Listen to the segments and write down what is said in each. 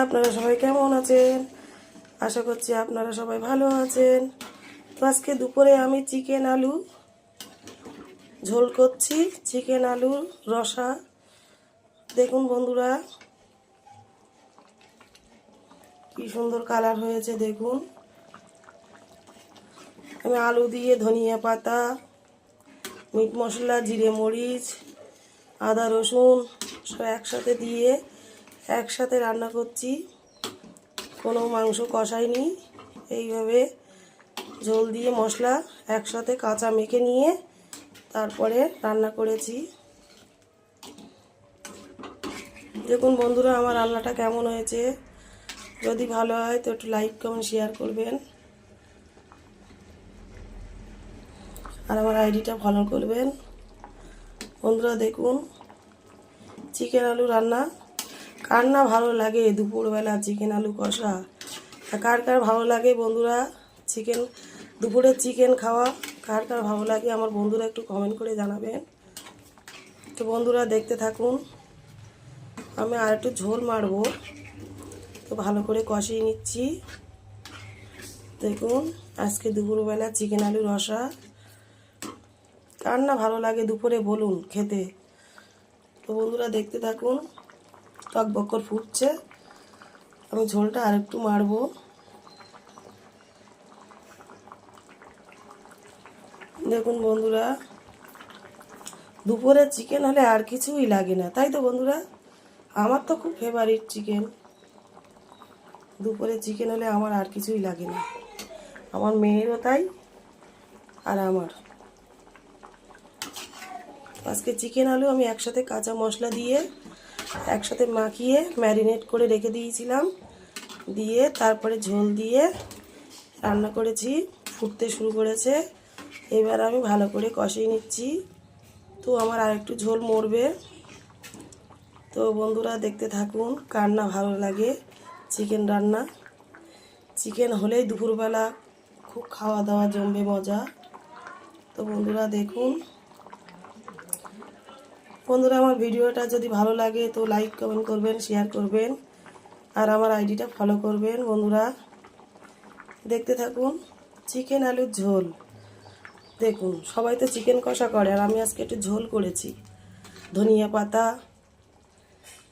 আপনারা সবাই কেমন আছেন? আশা করছি আপনারা সবাই ভালো আছেন। তো আজকে দুপুরে আমি চিকেন আলু ঝোল করছি, চিকেন আলুর রসা। দেখুন বন্ধুরা কি সুন্দর কালার হয়েছে দেখুন। আমি আলু দিয়ে ধনিয়া পাতা, মিট মশলা, জিরে মরিচ, আদা রসুন সব একসাথে দিয়ে একসাথে রান্না করছি। কোনো মাংস কষাইনি, এইভাবে ঝোল দিয়ে মশলা একসাথে কাঁচা মেখে নিয়ে তারপরে রান্না করেছি। দেখুন বন্ধুরা আমার রান্নাটা কেমন হয়েছে। যদি ভালো হয় তো একটু লাইক কমেন্ট শেয়ার করবেন, আর আমার আইডিটা ফলো করবেন। বন্ধুরা দেখুন চিকেন আলু রান্না, কার না ভালো লাগে দুপুরবেলা চিকেন আলু কষা? কার কার ভালো লাগে বন্ধুরা চিকেন, দুপুরে চিকেন খাওয়া কার কার ভালো লাগে আমার বন্ধুরা একটু কমেন্ট করে জানাবেন। তো বন্ধুরা দেখতে থাকুন, আমি আর একটু ঝোল মারবো, তো ভালো করে কষিয়ে নিচ্ছি। দেখুন আজকে দুপুরবেলা চিকেন আলু রসা, কার না ভালো লাগে দুপুরে বলুন খেতে। তো বন্ধুরা দেখতে থাকুন, টক বকর ফুটছে, আমি ঝোলটা আর একটু মারবো। দেখুন বন্ধুরা দুপুরে চিকেন হলে আর কিছুই লাগে না, তাই তো বন্ধুরা? আমার তো খুব ফেভারিট চিকেন। দুপুরে চিকেন হলে আমার আর কিছুই লাগে না, আমার মেয়েরও তাই আর আমার। আজকে চিকেন আলু আমি একসাথে কাঁচা মশলা দিয়ে একসাথে মাখিয়ে ম্যারিনেট করে রেখে দিয়েছিলাম, দিয়ে তারপরে ঝোল দিয়ে রান্না করেছি। ফুটতে শুরু করেছে, এবার আমি ভালো করে কষিয়ে নিচ্ছি। তো আমার আর একটু ঝোল মরবে। তো বন্ধুরা দেখতে থাকুন, কার না ভালো লাগে চিকেন রান্না। চিকেন হলেই দুপুরবেলা খুব খাওয়া দাওয়া জমবে মজা। তো বন্ধুরা দেখুন, বন্ধুরা আমার ভিডিওটা যদি ভালো লাগে তো লাইক কমেন্ট করবেন, শেয়ার করবেন, আর আমার আইডিটা ফলো করবেন। বন্ধুরা দেখতে থাকুন চিকেন আলুর ঝোল। দেখুন সবাই তো চিকেন কষা করে, আর আমি আজকে একটু ঝোল করেছি। ধনিয়া পাতা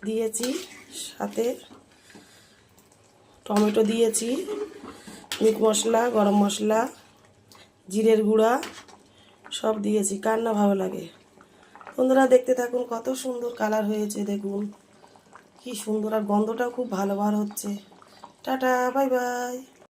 দিয়েছি, সাথে টমেটো দিয়েছি, মিট মশলা, গরম মশলা, জিরের গুঁড়া সব দিয়েছি। কার না ভালো লাগে? বন্ধুরা দেখতে থাকুন, কত সুন্দর কালার হয়েছে দেখুন, কি সুন্দর, আর গন্ধটাও খুব ভালো বার হচ্ছে। Tata, bye bye.